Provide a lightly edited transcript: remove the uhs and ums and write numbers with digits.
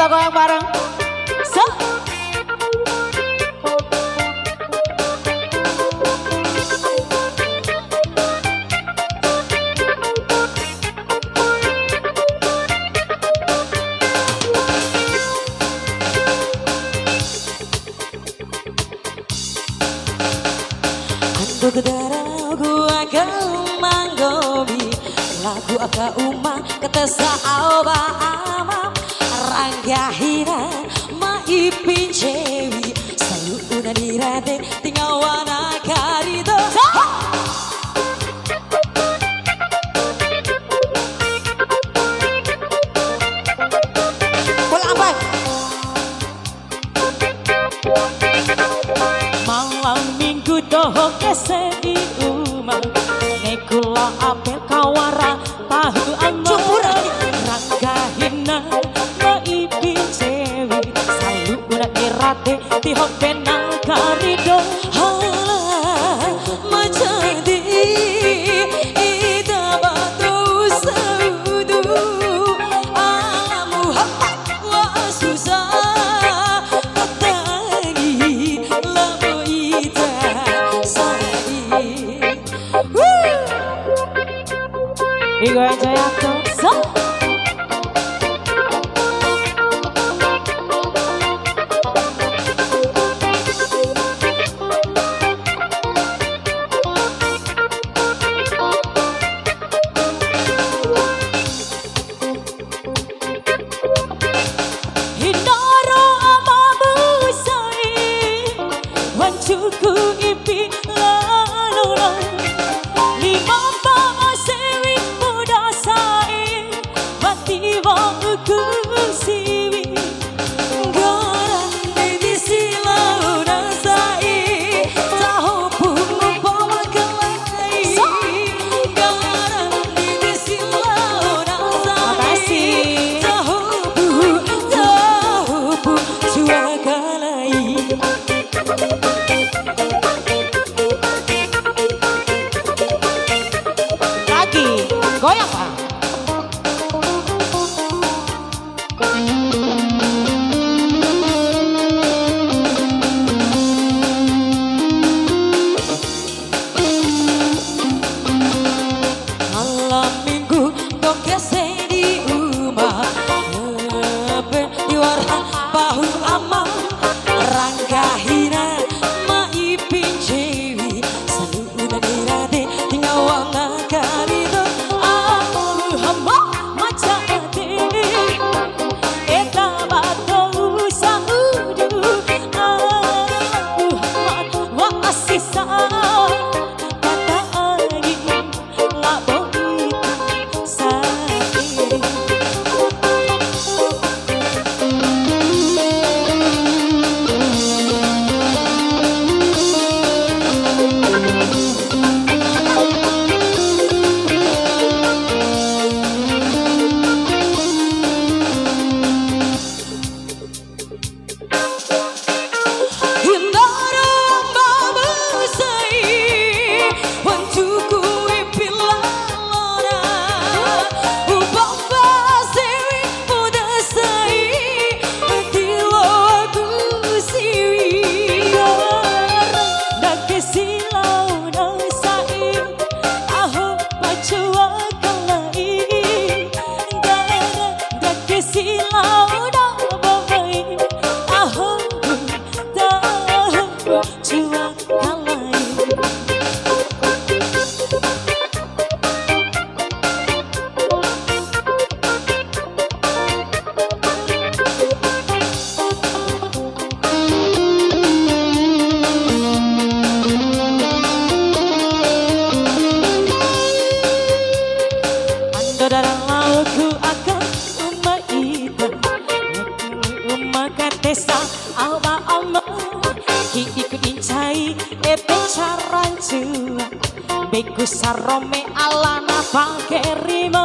kita goyang bareng. So. Kudaragu akan manggobi lagu aka uma ketesa alba ama ranggahina maipin cewi selalu una dirade tinggal wana karido pulang apa malam minggu dohok kesedi umang nekula apel kawara tahu amora ranggahina maipin cewi selalu una irate tihok benang karido majadi ida batu saudu alamu Muhammad wa susah katangi lamu ita Igo aja ya tuh, so. Hindaro amamu say, wancuku ipi lalu lima sewi muda sai mati wanguku siwi gorang di silau nasai tahu pun bawa kelai gorang di silau nasai tahu pun jua kelai goyang Pak. Malam minggu dokese di rumah diwara bahu ama ranggahina maipin cewi selalu udah dirade tinggal wana karido Desa alba alma ki ikutin cai epe caran cua beku sarome alana pake rima